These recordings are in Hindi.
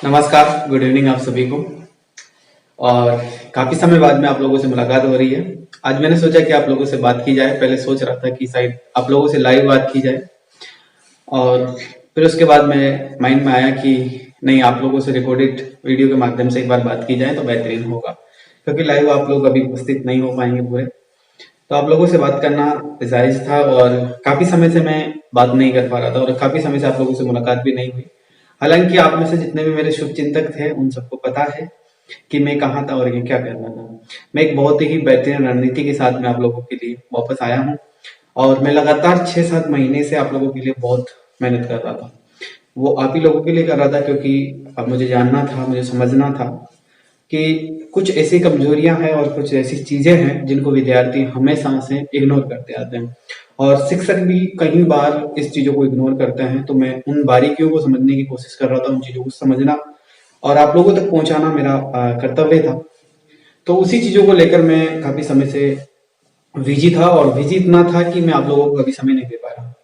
नमस्कार, गुड इवनिंग आप सभी को। और काफी समय बाद में आप लोगों से मुलाकात हो रही है। आज मैंने सोचा कि आप लोगों से बात की जाए। पहले सोच रहा था कि शायद आप लोगों से लाइव बात की जाए, और फिर उसके बाद मैं माइंड में आया कि नहीं, आप लोगों से रिकॉर्डेड वीडियो के माध्यम से एक बार बात की जाए तो बेहतरीन होगा, क्योंकि लाइव आप लोग अभी उपस्थित नहीं हो पाएंगे पूरे। तो आप लोगों से बात करना जायज था, और काफी समय से मैं बात नहीं कर पा रहा था, और काफी समय से आप लोगों से मुलाकात भी नहीं हुई। हालांकि आप में से जितने भी मेरे शुभ चिंतक थे उन सबको पता है कि मैं कहाँ था और ये क्या कर रहा था। मैं एक बहुत ही बेहतरीन रणनीति के साथ में आप लोगों के लिए वापस आया हूँ, और मैं लगातार 6-7 महीने से आप लोगों के लिए बहुत मेहनत कर रहा था। वो आप ही लोगों के लिए कर रहा था, क्योंकि अब मुझे जानना था, मुझे समझना था कि कुछ ऐसी कमजोरियां हैं और कुछ ऐसी चीजें हैं जिनको विद्यार्थी हमेशा से इग्नोर करते आते हैं, और शिक्षक भी कई बार इस चीजों को इग्नोर करते हैं। तो मैं उन बारीकियों को समझने की कोशिश कर रहा था, उन चीजों को समझना और आप लोगों तक पहुंचाना मेरा कर्तव्य था। तो उसी चीजों को लेकर मैं काफी समय से बिजी था, और बिजी इतना था कि मैं आप लोगों को कभी समय नहीं दे पाया।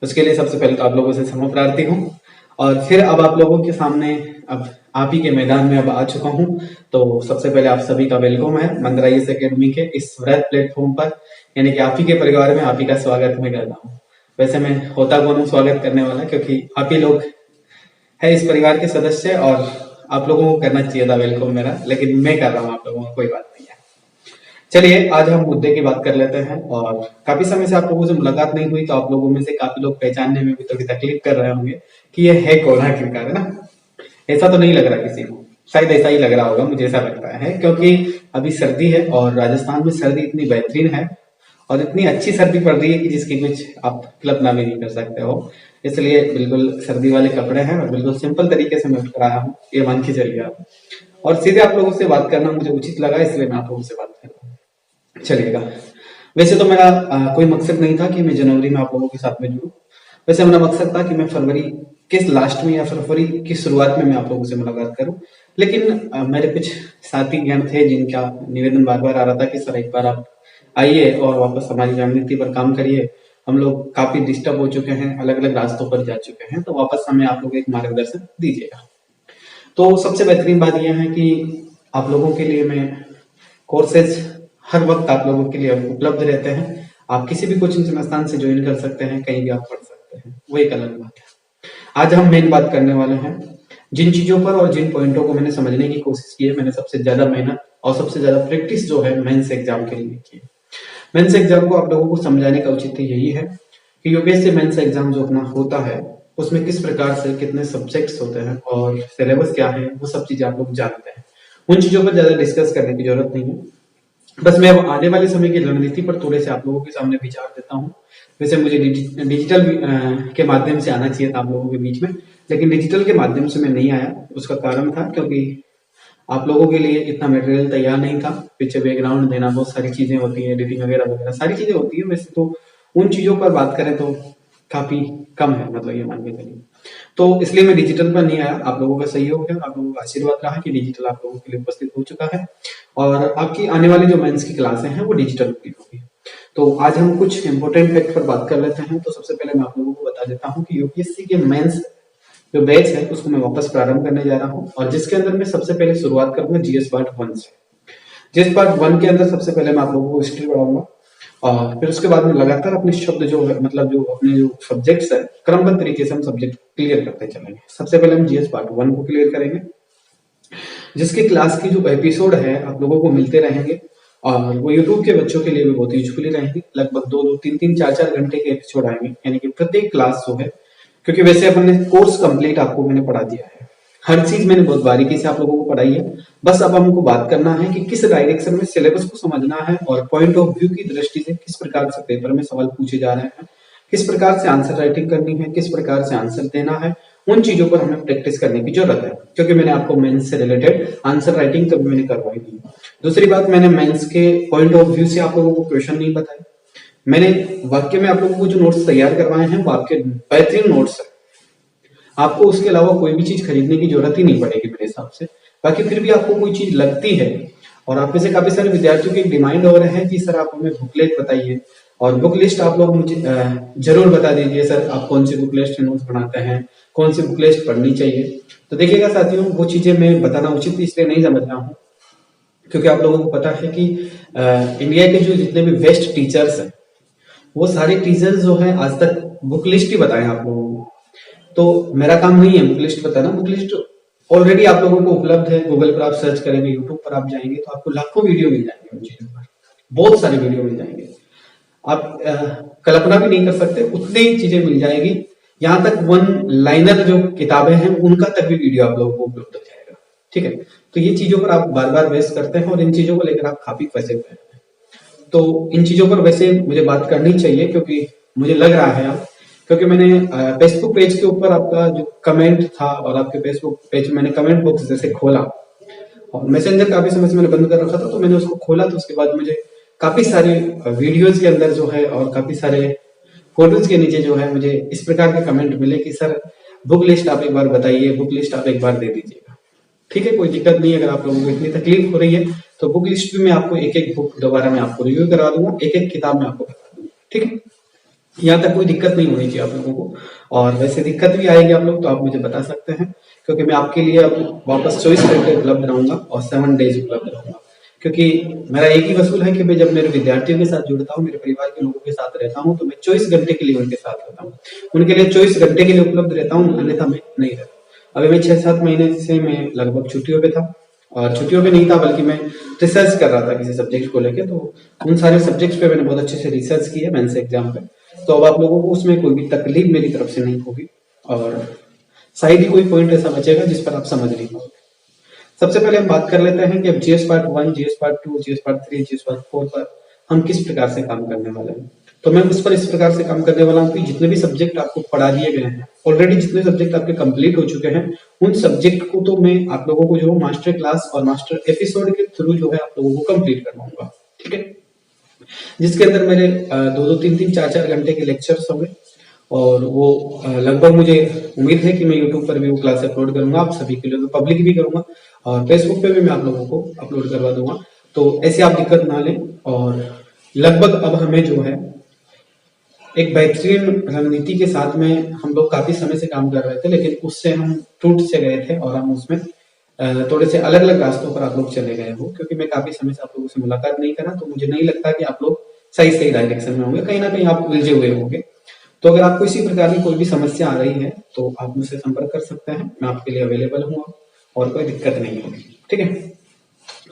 उसके लिए सबसे पहले तो आप लोगों से क्षमा प्रार्थी हूँ, और फिर अब आप लोगों के सामने अब आप ही के मैदान में अब आ चुका हूँ। तो सबसे पहले आप सभी का वेलकम है मंदरा IAS एकेडमी के इस वृहद प्लेटफॉर्म पर, यानी कि आप ही के परिवार में आप ही का स्वागत मैं करता हूँ। वैसे मैं होता कौन हूँ स्वागत करने वाला, क्योंकि आप ही लोग है इस परिवार के सदस्य, और आप लोगों को करना चाहिए था वेलकम मेरा, लेकिन मैं कर रहा हूँ आप लोगों को, कोई बात नहीं है। चलिए आज हम मुद्दे की बात कर लेते हैं। और काफी समय से आप लोगों से मुलाकात नहीं हुई, तो आप लोगों में से काफी लोग पहचानने में भी थोड़ी तकलीफ कर रहे होंगे कि ये है कौन आखिरकार, है ना। ऐसा तो नहीं लग रहा किसी को, शायद ऐसा ही लग रहा होगा, मुझे ऐसा लगता है, क्योंकि अभी सर्दी है और राजस्थान में सर्दी इतनी बेहतरीन है और इतनी अच्छी सर्दी पड़ रही है कि जिसकी कुछ आप कल्पना भी नहीं कर सकते हो। इसलिए बिल्कुल सर्दी वाले कपड़े हैं और बिल्कुल सिंपल तरीके से मैं उठ आया हूँ, ये मान के चलिए आप। और सीधे आप लोगों से बात करना मुझे उचित लगा, इसलिए मैं आप लोगों से बात कर रहा हूँ। चलिएगा। वैसे तो मेरा कोई मकसद नहीं था कि मैं जनवरी में आप लोगों के साथ में जुड़ूं। वैसे मेरा मकसद था कि मैं फरवरी के लास्ट में या फरवरी की शुरुआत में मैं आप लोगों से मुलाकात करूं। लेकिन मेरे कुछ साथी गण थे जिनका निवेदन बार बार आ रहा था कि सर एक बार आप आइए और वापस हमारी रणनीति पर काम करिए। हम लोग काफी डिस्टर्ब हो चुके हैं, अलग अलग रास्तों पर जा चुके हैं, तो वापस हमें आप लोग एक मार्गदर्शन दीजिएगा। तो सबसे बेहतरीन बात यह है कि आप लोगों के लिए मैं कोर्सेज हर वक्त आप लोगों के लिए उपलब्ध रहते हैं। आप किसी भी कोचिंग संस्थान से ज्वाइन कर सकते हैं, कहीं भी आप पढ़ सकते हैं, वो एक अलग बात है। आज हम मेन बात करने वाले हैं जिन चीजों पर और जिन पॉइंटों को मैंने समझने की कोशिश की है। मैंने सबसे ज्यादा मेहनत और सबसे ज्यादा प्रैक्टिस जो है मेंस एग्जाम के लिए की है। मेंस एग्जाम को आप लोगों को समझाने का औचित्य यही है कि यूपीएससी मेंस एग्जाम जो अपना होता है उसमें किस प्रकार से कितने सब्जेक्ट्स होते हैं और सिलेबस क्या है, वो सब चीजें आप लोग जानते हैं। उन चीजों पर ज्यादा डिस्कस करने की जरूरत नहीं है। बस मैं अब आने वाले समय की रणनीति पर थोड़े से आप लोगों के सामने विचार देता हूँ। वैसे मुझे डिजिटल के माध्यम से आना चाहिए था आप लोगों के बीच में, लेकिन डिजिटल के माध्यम से मैं नहीं आया। उसका कारण था क्योंकि आप लोगों के लिए इतना मटेरियल तैयार नहीं था। पीछे बैकग्राउंड देना, बहुत सारी चीजें होती है, एडिटिंग वगैरह वगैरह सारी चीजें होती है। वैसे तो उन चीजों पर बात करें तो काफी कम है, मतलब ये मान के चलिए। तो इसलिए मैं डिजिटल पर नहीं आया। आप लोगों का सहयोग है, आप लोगों का आशीर्वाद रहा कि डिजिटल आप लोगों के लिए उपस्थित हो चुका है, और आपकी आने वाली जो मेंस की क्लासें हैं वो डिजिटल होगी। तो आज हम कुछ इंपोर्टेंट फैक्ट पर बात कर लेते हैं। तो सबसे पहले मैं आप लोगों को बता देता हूँ कि यूपीएससी के मेंस जो बैच है उसको मैं वापस प्रारंभ करने जा रहा हूँ, और जिसके अंदर मैं सबसे पहले शुरुआत करूंगा जीएस पार्ट 1 से। जीएस पार्ट 1 के अंदर सबसे पहले मैं आप लोगों को हिस्ट्री पढ़ाऊंगा, और फिर उसके बाद में लगातार अपने शब्द जो है, मतलब जो अपने जो सब्जेक्ट्स है, क्रमबद्ध तरीके से हम सब्जेक्ट क्लियर करते चलेंगे। सबसे पहले हम जीएस पार्ट 1 को क्लियर करेंगे, जिसकी क्लास की जो एपिसोड है आप लोगों को मिलते रहेंगे, और वो यूट्यूब के बच्चों के लिए भी बहुत यूजफुली रहेंगे। लगभग 2-2, 3-3, 4-4 घंटे के एपिसोड आएंगे, यानी कि प्रत्येक क्लास जो है, क्योंकि वैसे अपन ने कोर्स कंप्लीट आपको मैंने पढ़ा दिया है, हर चीज मैंने बहुत बारीकी से आप लोगों को पढ़ाई है। बस अब हमको बात करना है कि किस डायरेक्शन में सिलेबस को समझना है, और पॉइंट ऑफ व्यू की दृष्टि से किस प्रकार से पेपर में सवाल पूछे जा रहे हैं, किस प्रकार से आंसर राइटिंग करनी है, किस प्रकार से आंसर देना है। उन चीजों पर हमें प्रैक्टिस करने की जरूरत है, क्योंकि मैंने आपको मेंस से रिलेटेड आंसर राइटिंग कभी मैंने करवाई थी। दूसरी बात, मैंने मेंस के पॉइंट ऑफ व्यू से आप लोगों को क्वेश्चन नहीं बताए। मैंने वाक्य में आप लोगों को जो नोट्स तैयार करवाए हैं वो आपके बेहतरीन नोट्स है। आपको उसके अलावा कोई भी चीज खरीदने की जरूरत ही नहीं पड़ेगी मेरे हिसाब से। बाकी फिर भी आपको कोई चीज लगती है, और आप में से काफी सारे विद्यार्थियों की डिमांड हो रहे हैं कि सर आप हमें बुकलेट बताइए, और बुक लिस्ट आप लोग मुझे जरूर बता दीजिए सर, आप कौन सी बुक लिस्ट नोट्स बनाते हैं, कौन सी बुक लिस्ट पढ़नी चाहिए। तो देखिएगा साथियों, वो चीजें मैं बताना उचित इसलिए नहीं समझ रहा हूँ क्योंकि आप लोगों को पता है कि इंडिया के जो जितने भी बेस्ट टीचर्स हैं वो सारे टीचर्स जो है आज तक बुक लिस्ट ही बताए आप लोगों को। तो मेरा काम नहीं है बुक लिस्ट बताना, बुक लिस्ट ऑलरेडी आप लोगों को उपलब्ध है। गूगल पर आप सर्च करेंगे, यूट्यूब पर आप जाएंगे तो आपको लाखों वीडियो मिल जाएंगे, उन चीजों पर बहुत सारे वीडियो मिल जाएंगे। आप कल्पना भी नहीं कर सकते उतनी चीजें मिल जाएगी। यहाँ तक वन लाइनर जो किताबें हैं उनका तक भी वीडियो आप लोगों को उपलब्ध हो जाएगा। ठीक है, तो ये चीजों पर आप बार बार वेस्ट करते हैं और इन चीजों को लेकर आप काफी फंसे हुए हैं। तो इन चीजों पर वैसे मुझे बात करनी चाहिए क्योंकि मुझे लग रहा है आप, क्योंकि मैंने फेसबुक पेज के ऊपर आपका जो कमेंट था और आपके फेसबुक पेज मैंने कमेंट बॉक्स जैसे खोला और मैसेंजर काफी समय से मैंने बंद कर रखा था, तो मैंने उसको खोला तो उसके बाद मुझे काफी सारे वीडियोज के अंदर जो है और काफी सारे फोटोज के नीचे जो है मुझे इस प्रकार के कमेंट मिले कि सर बुक लिस्ट आप एक बार बताइए, बुक लिस्ट आप एक बार दे दीजिएगा। ठीक है, कोई दिक्कत नहीं है। अगर आप लोगों को इतनी तकलीफ हो रही है तो बुक लिस्ट भी मैं आपको एक एक बुक दोबारा मैं आपको रिव्यू करवा दूंगा, एक एक किताब मैं आपको बता दूंगा। ठीक है, यहाँ तक कोई दिक्कत नहीं होनी चाहिए आप लोगों को। और वैसे दिक्कत भी आएगी आप लोग तो आप मुझे बता सकते हैं, क्योंकि मैं आपके लिए अब वापस 24 घंटे उपलब्ध रहूंगा और 7 डेज उपलब्ध रहूंगा। क्योंकि मेरा एक ही वसूल है कि मैं जब मेरे विद्यार्थियों के साथ जुड़ता हूँ, मेरे परिवार के लोगों के साथ रहता हूँ, तो मैं 24 घंटे के लिए उनके साथ रहता हूँ, उनके लिए 24 घंटे के लिए उपलब्ध रहता हूँ, अन्यथा मैं नहीं रहता। अभी मैं 6-7 महीने से मैं लगभग छुट्टियों पे था, और छुट्टियों पे नहीं था बल्कि मैं रिसर्च कर रहा था किसी सब्जेक्ट को लेके। तो उन सारे सब्जेक्ट्स पे मैंने बहुत अच्छे से रिसर्च की है मेंस एग्जाम पे। तो अब आप लोगों को उसमें कोई भी तकलीफ मेरी तरफ से नहीं होगी और शायद ही कोई पॉइंट ऐसा बचेगा जिस पर आप समझ नहीं पाओगे। सबसे पहले हम बात कर लेते हैं कि अब GS part 1, GS part 2, GS part 3, GS part 4 पर हम किस प्रकार से काम करने वाले हैं। तो मैं उस पर इस प्रकार से काम करने वाला हूँ कि जितने भी सब्जेक्ट आपको पढ़ा दिए गए हैं, ऑलरेडी जितने सब्जेक्ट आपके कंप्लीट हो चुके हैं, उन सब्जेक्ट को तो मैं आप लोगों को जो मास्टर क्लास और मास्टर एपिसोड के थ्रू जो है आप लोगों को कंप्लीट करवाऊंगा। ठीक है, जिसके अंदर मेरे 2-2, 3-3, 4-4 घंटे के लेक्चर्स होंगे और वो लगभग मुझे उम्मीद है कि मैं यूट्यूब पर भी वो क्लास अपलोड करूंगा आप सभी के लिए, पब्लिक भी करूंगा और फेसबुक पे भी मैं आप लोगों को अपलोड करवा दूंगा। तो ऐसे आप दिक्कत ना लें। और लगभग अब हमें जो है एक बेहतरीन रणनीति के साथ में हम लोग काफी समय से काम कर रहे थे, लेकिन उससे हम टूट से गए थे और हम उसमें थोड़े से अलग अलग रास्तों पर आप लोग चले गए हो। क्योंकि मैं काफी समय से आप लोगों से मुलाकात नहीं करा, तो मुझे नहीं लगता कि आप लोग सही डायरेक्शन में होंगे, कहीं ना कहीं आप उलझे हुए होंगे। तो अगर आपको इसी प्रकार की कोई भी समस्या आ रही है तो आप मुझसे संपर्क कर सकते हैं, मैं आपके लिए अवेलेबल हूँ और कोई दिक्कत नहीं होगी। ठीक है,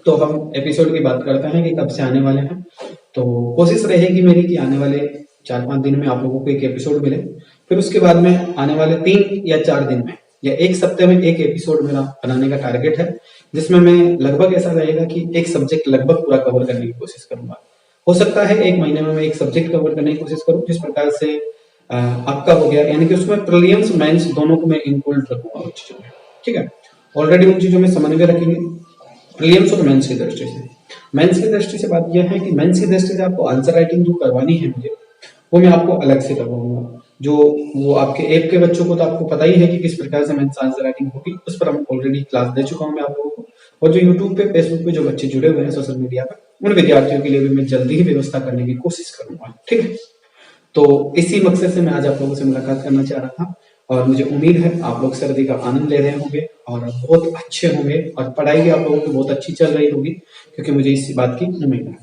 तो हम एपिसोड की बात करते हैं कि कब से आने वाले हैं। तो कोशिश रहेगी मेरी कि आने वाले 4-5 दिन में आप लोगों को एक एपिसोड मिले, फिर उसके बाद में आने वाले 3 या 4 दिन में या एक सप्ते में एक एपिसोड मेरा बनाने का टारगेट है, जिसमें मैं लगभग ऐसा रहेगा कि एक सब्जेक्ट लगभग पूरा कवर करने की कोशिश करूंगा। हो सकता है 1 महीने में मैं एक सब्जेक्ट कवर करने की कोशिश करूं, जिस प्रकार से आपका हो गया, यानी कि उसमें प्रीलिम्स मेंस दोनों को मैं इंक्लूड रखूंगा उन चीजों में। ठीक है, ऑलरेडी उन चीजों में समन्वय रखेंगे प्रीलिम्स और मेंस की दृष्टि से। मेंस की दृष्टि से बात यह है कि मेंस की दृष्टि से आपको आंसर राइटिंग जो करवानी है मुझे, वो मैं आपको अलग से करवाऊंगा। जो वो आपके ऐप के बच्चों को तो आपको पता ही है कि किस प्रकार से मेंस आंसर राइटिंग होगी, उस पर हम ऑलरेडी क्लास दे चुका हूं मैं आप लोगों को। और जो यूट्यूब पे, फेसबुक पे जो बच्चे जुड़े हुए हैं सोशल मीडिया पर, उन विद्यार्थियों के लिए भी मैं जल्दी ही व्यवस्था करने की कोशिश करूंगा। ठीक है, तो इसी मकसद से मैं आज आप लोगों से मुलाकात करना चाह रहा था और मुझे उम्मीद है आप लोग सर्दी का आनंद ले रहे होंगे और बहुत अच्छे होंगे और पढ़ाई भी आप लोगों की बहुत अच्छी चल रही होगी, क्योंकि मुझे इसी बात की उम्मीद है।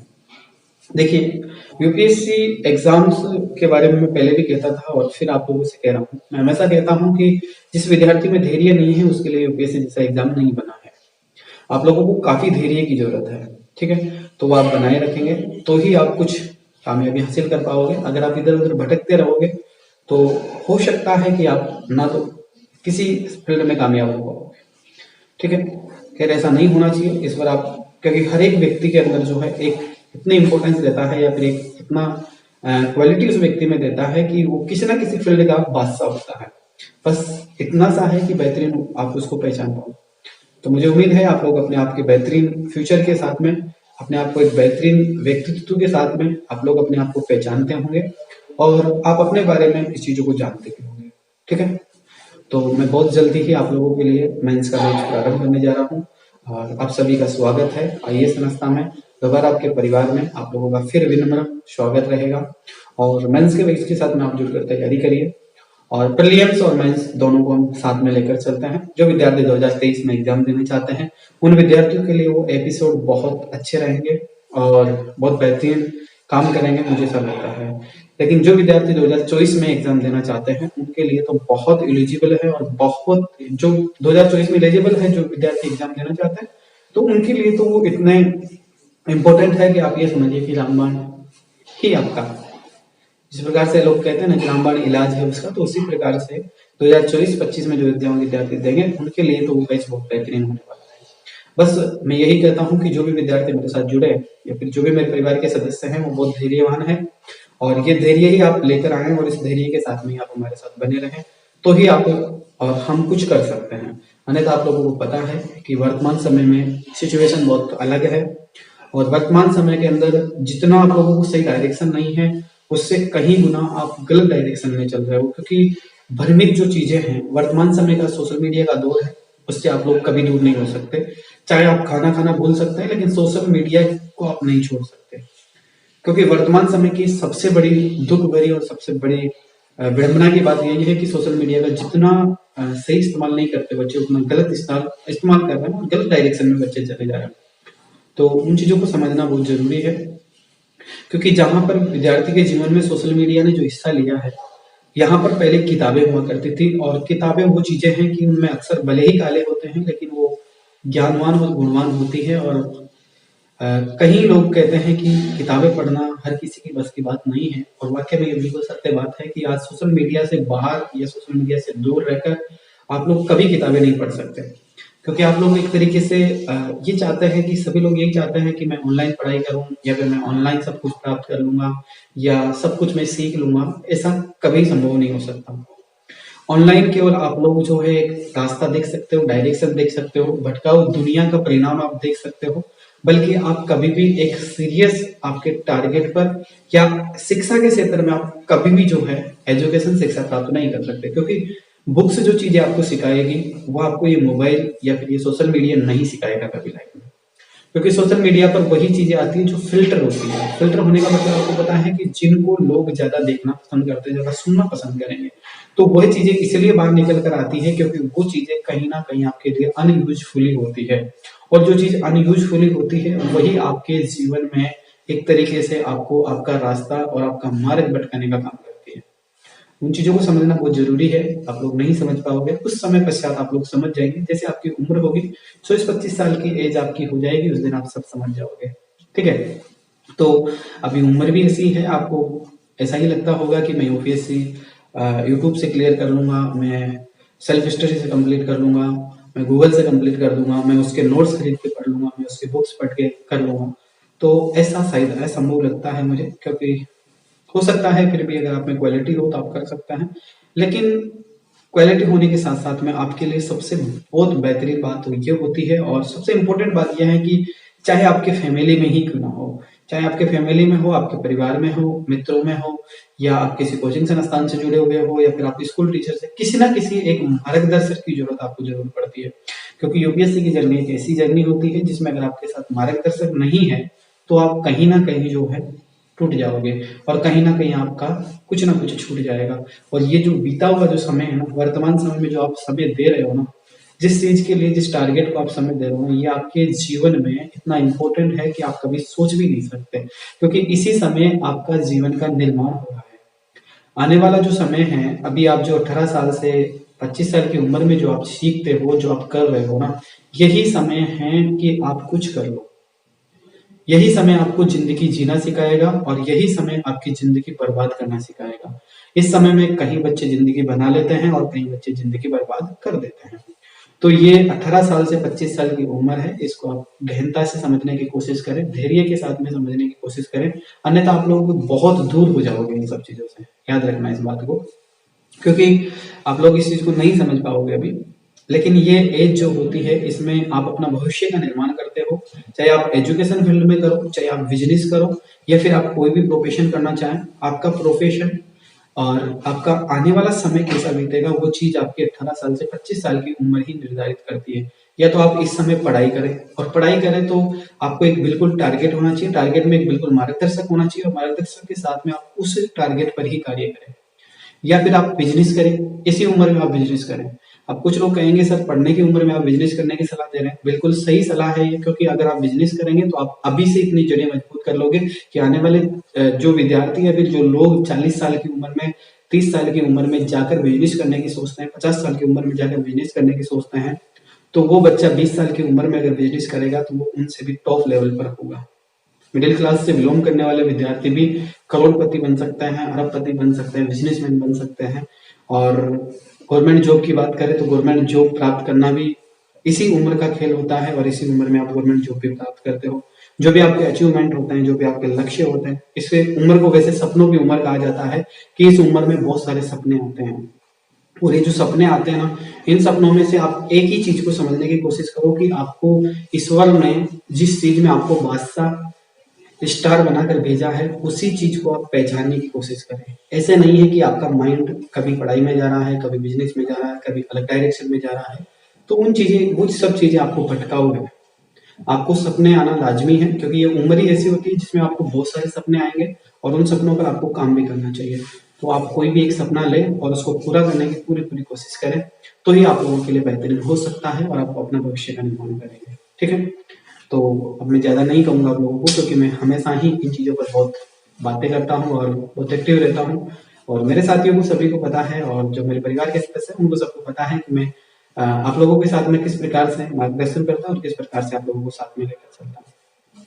देखिए, यूपीएससी एग्जाम्स के बारे में मैं पहले भी कहता था और फिर आप लोगों से कह रहा हूँ, मैं हमेशा कहता हूँ कि जिस विद्यार्थी में धैर्य नहीं है उसके लिए यूपीएससी जैसा एग्जाम नहीं बना है। आप लोगों को काफी धैर्य की जरूरत है। ठीक है, तो वो आप बनाए रखेंगे तो ही आप कुछ कामयाबी हासिल कर पाओगे। अगर आप इधर उधर भटकते रहोगे तो हो सकता है कि आप ना तो किसी फील्ड में कामयाब हो पाओगे। ठीक है, खैर ऐसा नहीं होना चाहिए इस बार आप, क्योंकि हर एक व्यक्ति के अंदर जो है एक इतनी इंपॉर्टेंस देता है या फिर एक इतना क्वालिटी उस व्यक्ति में देता है कि वो किसी ना किसी फील्ड का बादशाह होता है। बस इतना सा है कि बेहतरीन आप उसको पहचान पाओ। तो मुझे उम्मीद है आप लोग अपने आप के बेहतरीन फ्यूचर के साथ में, अपने आप को एक बेहतरीन व्यक्तित्व के साथ में आप लोग अपने आप को पहचानते होंगे और आप अपने बारे में इस चीजों को जानते भी होंगे। ठीक है, तो मैं बहुत जल्दी ही आप लोगों के लिए मेंस का बैच प्रारंभ करने जा रहा हूँ और आप सभी का स्वागत है। आइए संस्था में दोबारा आपके परिवार में आप लोगों का फिर विनम्र स्वागत रहेगा। और मेंस के बैच के साथ में आप जुड़कर तैयारी करिए और प्रीलिम्स और मेंस दोनों को हम साथ में लेकर चलते हैं। जो विद्यार्थी 2023 में एग्जाम देने चाहते हैं उन विद्यार्थियों के लिए वो एपिसोड बहुत अच्छे रहेंगे और बहुत बेहतरीन काम करेंगे, मुझे ऐसा लगता है। लेकिन जो विद्यार्थी 2024 में एग्जाम देना चाहते हैं उनके लिए तो बहुत एलिजिबल है और बहुत जो 2024 में एलिजिबल है जो विद्यार्थी एग्जाम देना चाहते हैं तो उनके लिए तो वो इतने इम्पोर्टेंट है कि आप ये समझिए कि रामबाण ही आपका, जिस प्रकार से लोग कहते हैं ना कि रामबाण इलाज है उसका, तो उसी प्रकार से 2024-25 में जो एग्जाम विद्यार्थी देंगे उनके लिए तो वो बैच बहुत बेहतरीन होने वाला है। बस मैं यही कहता हूँ कि जो भी विद्यार्थी मेरे साथ जुड़े या फिर जो भी मेरे परिवार के सदस्य हैं वो बहुत धैर्यवान है और ये धैर्य ही आप लेकर आए और इस धैर्य के साथ में आप हमारे साथ बने रहें तो ही आप और हम कुछ कर सकते हैं। अन्यथा आप लोगों को पता है कि वर्तमान समय में सिचुएशन बहुत अलग है और वर्तमान समय के अंदर जितना आप लोगों को सही डायरेक्शन नहीं है उससे कहीं गुना आप गलत डायरेक्शन में चल रहे हो, क्योंकि भ्रमित जो चीजें हैं वर्तमान समय का सोशल मीडिया का दौर है, उससे आप लोग कभी दूर नहीं हो सकते। चाहे आप खाना खाना भूल सकते हैं लेकिन सोशल मीडिया को आप नहीं छोड़ सकते, क्योंकि वर्तमान समय की सबसे बड़ी दुख भरी और सबसे बड़ी विडंबना की बात यही है कि सोशल मीडिया का जितना सही इस्तेमाल नहीं करते बच्चे उतना गलत इस्तेमाल कर रहे हैं और गलत डायरेक्शन में बच्चे चले जा रहे हैं। तो उन चीजों को समझना बहुत जरूरी है, क्योंकि जहां पर विद्यार्थी के जीवन में सोशल मीडिया ने जो हिस्सा लिया है, यहाँ पर पहले किताबें हुआ करती थी और किताबें वो चीजें हैं कि उनमें अक्सर भले ही काले होते हैं लेकिन वो ज्ञानवान और गुणवान होती है। और कई लोग कहते हैं कि किताबें पढ़ना हर किसी की बस की बात नहीं है और वाकई में ये बिल्कुल सत्य बात है कि आज सोशल मीडिया से बाहर या सोशल मीडिया से दूर रहकर आप लोग कभी किताबें नहीं पढ़ सकते, क्योंकि आप लोग एक तरीके से ये चाहते हैं कि सभी लोग यही चाहते हैं कि मैं ऑनलाइन पढ़ाई करूं या फिर मैं ऑनलाइन सब कुछ प्राप्त कर लूंगा या सब कुछ मैं सीख लूंगा। ऐसा कभी संभव नहीं हो सकता। ऑनलाइन केवल आप लोग जो है एक रास्ता देख सकते हो, डायरेक्शन देख सकते हो, भटकाऊ दुनिया का परिणाम आप देख सकते हो, बल्कि आप कभी भी एक सीरियस आपके टारगेट पर या शिक्षा के क्षेत्र में आप कभी भी जो है एजुकेशन शिक्षा प्राप्त नहीं कर सकते, क्योंकि बुक्स जो चीजें आपको सिखाएगी वो आपको ये मोबाइल या फिर ये सोशल मीडिया नहीं सिखाएगा कभी लाइफ में। क्योंकि सोशल मीडिया पर वही चीजें आती है जो फिल्टर होती है। फिल्टर होने का मतलब आपको पता है कि जिनको लोग ज्यादा देखना पसंद करते हैं, ज्यादा सुनना पसंद करेंगे, तो वही चीजें इसलिए बाहर निकल कर आती है क्योंकि वो चीजें कहीं ना कहीं आपके लिए अनयूजफुली होती है। और जो चीज अनयूजफुली होती है वही आपके जीवन में एक तरीके से आपको आपका रास्ता और आपका मार्ग भटकाने का काम करती है। उन चीजों को समझना बहुत जरूरी है। आप लोग नहीं समझ पाओगे, कुछ समय पश्चात आप लोग समझ जाएंगे। जैसे आपकी उम्र होगी 24-25 साल की एज आपकी हो जाएगी, उस दिन आप सब समझ जाओगे। ठीक है, तो अभी उम्र भी ऐसी है, आपको ऐसा ही लगता होगा कि मैं यूपीएससी यूट्यूब से क्लियर कर लूंगा, मैं सेल्फ स्टडी से कंप्लीट कर लूंगा, मैं गूगल से कंप्लीट कर दूंगा, मैं उसके नोट्स खरीद के पढ़ लूंगा, मैं उसके बुक्स पढ़ के कर लूंगा। तो ऐसा शायद असंभव लगता है मुझे, क्योंकि हो सकता है फिर भी अगर आप में क्वालिटी हो तो आप कर सकते हैं, लेकिन क्वालिटी होने के साथ साथ में आपके लिए सबसे बहुत बेहतरीन बात तो ये होती है और सबसे इम्पोर्टेंट बात यह है कि चाहे आपके फैमिली में ही क्यों ना हो, चाहे आपके फैमिली में हो, आपके परिवार में हो, मित्रों में हो, या आप किसी कोचिंग संस्थान से जुड़े हुए हो, या फिर आप स्कूल टीचर से, किसी ना किसी एक मार्गदर्शक की जरूरत आपको जरूर पड़ती है। क्योंकि यूपीएससी की जर्नी एक ऐसी जर्नी होती है जिसमें अगर आपके साथ मार्गदर्शक नहीं है तो आप कहीं ना कहीं जो है टूट जाओगे और कहीं ना कहीं आपका कुछ ना कुछ छूट जाएगा। और ये जो बीता हुआ जो समय है ना, वर्तमान समय में जो आप समय दे रहे हो ना, जिस चीज के लिए, जिस टारगेट को आप समय दे रहे हो, ये आपके जीवन में इतना इंपॉर्टेंट है कि आप कभी सोच भी नहीं सकते, क्योंकि इसी समय आपका जीवन का निर्माण हो रहा है। आने वाला जो समय है, अभी आप जो 18 साल से 25 साल की उम्र में जो आप सीखते हो, जो आप कर रहे हो ना, यही समय है कि आप कुछ कर लो। यही समय आपको जिंदगी जीना सिखाएगा और यही समय आपकी जिंदगी बर्बाद करना सिखाएगा। इस समय में कई बच्चे जिंदगी बना लेते हैं और कई बच्चे जिंदगी बर्बाद कर देते हैं। तो ये 18 साल से 25 साल की उम्र है, इसको आप गहनता से समझने की कोशिश करें, धैर्य के साथ में समझने की कोशिश करें, अन्यथा आप लोग बहुत दूर हो जाओगे इन सब चीजों से। याद रखना इस बात को, क्योंकि आप लोग इस चीज को नहीं समझ पाओगे अभी। लेकिन ये एज जो होती है, इसमें आप अपना भविष्य का निर्माण करते हो, चाहे आप एजुकेशन फील्ड में करो, चाहे आप बिजनेस करो, या फिर आप कोई भी प्रोफेशन करना चाहें। आपका प्रोफेशन और आपका आने वाला समय कैसा बीतेगा वो चीज आपके 18 साल से 25 साल की उम्र ही निर्धारित करती है। या तो आप इस समय पढ़ाई करें, और पढ़ाई करें तो आपको एक बिल्कुल टारगेट होना चाहिए, टारगेट में एक बिल्कुल मार्गदर्शक होना चाहिए, और मार्गदर्शक के साथ में आप उस टारगेट पर ही कार्य करें। या फिर आप बिजनेस करें, इसी उम्र में आप बिजनेस करें। अब कुछ लोग कहेंगे सर पढ़ने की उम्र में आप बिजनेस करने की सलाह दे रहे हैं, बिल्कुल सही सलाह है ये, क्योंकि अगर आप बिजनेस करेंगे तो आप अभी से इतनी जड़ें मजबूत कर लोगे कि आने वाले जो विद्यार्थी या फिर जो लोग 40 साल की उम्र में, 30 साल की उम्र में जाकर बिजनेस करने की सोचते हैं, 50 साल की उम्र में जाकर बिजनेस करने की सोचते हैं, तो वो बच्चा 20 साल की उम्र में अगर बिजनेस करेगा तो वो उनसे भी टॉप लेवल पर होगा। मिडिल क्लास से बिलोंग करने वाले विद्यार्थी भी करोड़पति बन सकते हैं, अरबपति बन सकते हैं, बिजनेसमैन बन सकते हैं। और गवर्नमेंट जॉब की बात करें तो गवर्नमेंट जॉब प्राप्त करना भी इसी उम्र का खेल होता है, और इसी उम्र में आप गवर्नमेंट जॉब भी प्राप्त करते हो। जो भी आपके अचीवमेंट होते हैं, जो भी आपके लक्ष्य होते हैं, इस उम्र को वैसे सपनों की उम्र कहा जाता है कि इस उम्र में बहुत सारे सपने आते हैं। और ये जो सपने आते हैं ना, इन सपनों में से आप एक ही चीज को समझने की कोशिश करो कि आपको ईश्वर ने जिस चीज में आपको बादशाह स्टार बनाकर भेजा है, उसी चीज को आप पहचानने की कोशिश करें। ऐसे नहीं है कि आपका माइंड कभी पढ़ाई में जा रहा है, कभी बिजनेस में जा रहा है, कभी अलग डायरेक्शन में जा रहा है, तो वो सब चीजें आपको भटकाऊ है। आपको सपने आना लाजमी है, क्योंकि ये उम्र ही ऐसी होती है जिसमें आपको बहुत सारे सपने आएंगे, और उन सपनों पर आपको काम भी करना चाहिए। तो आप कोई भी एक सपना लें और उसको पूरा करने की पूरी पूरी कोशिश करें, तो ही आप लोगों के लिए बेहतरीन हो सकता है, और आप अपना भविष्य का निर्माण करेंगे। ठीक है, तो अब मैं ज्यादा नहीं कहूंगा आप लोगों को, क्योंकि मैं हमेशा ही इन चीजों पर बहुत बातें करता हूँ और बहुत एक्टिव रहता हूँ, और मेरे साथियों को सभी को पता है, और जो मेरे परिवार के सदस्य हैं उनको सबको पता है कि मैं आप लोगों के साथ में किस प्रकार से मार्गदर्शन करता हूँ और किस प्रकार से आप लोगों को साथ में लेकर चलता हूँ।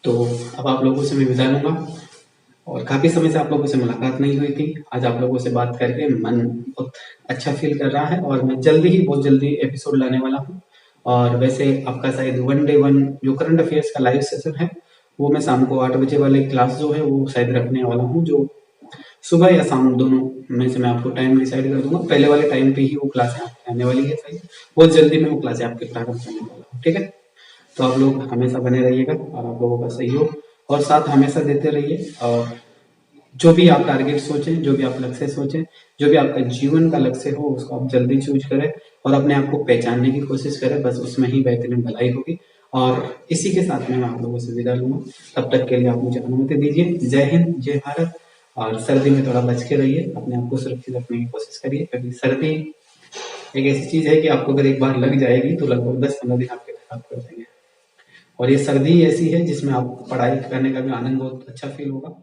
तो अब आप लोगों से मैं विदा लूंगा, और काफी समय से आप लोगों से मुलाकात नहीं हुई थी। आज आप लोगों से बात करके मन बहुत अच्छा फील कर रहा है, और मैं जल्दी ही बहुत जल्दी एपिसोड लाने वाला हूँ। और वैसे आपका शायद 1 जो करंट अफेयर्स का लाइव सेशन है, वो मैं शाम को 8 बजे वाली क्लास जो है वो शायद रखने वाला हूँ, जो सुबह या शाम दोनों में से मैं आपको टाइम डिसाइड कर दूंगा। पहले वाले टाइम पे ही वो क्लासें आपकी आने वाली है, शायद बहुत जल्दी मैं वो क्लासें आपके प्रारंभ करने वाला हूँ। ठीक है, तो आप लोग हमेशा बने रहिएगा, और आप लोगों का सहयोग और साथ हमेशा देते रहिए। और जो भी आप टारगेट सोचें, जो भी आप लक्ष्य सोचें, जो भी आपका जीवन का लक्ष्य हो, उसको आप जल्दी चूज करें और अपने आप को पहचानने की कोशिश करें। बस उसमें ही बेहतरीन भलाई होगी। और इसी के साथ में मैं आप लोगों से विदा लूंगा। तब तक के लिए आप मुझे अनुमति दीजिए। जय हिंद, जय भारत। और सर्दी में थोड़ा बच के रहिए, अपने आप को सुरक्षित रखने की कोशिश करिए, क्योंकि सर्दी एक ऐसी चीज है कि आपको अगर एक बार लग जाएगी तो लगभग 10-15 दिन आपके खराब कर देंगे। और ये सर्दी ऐसी है जिसमें आपको पढ़ाई करने का भी आनंद बहुत अच्छा फील होगा,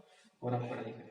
और आप पढ़ाई करें।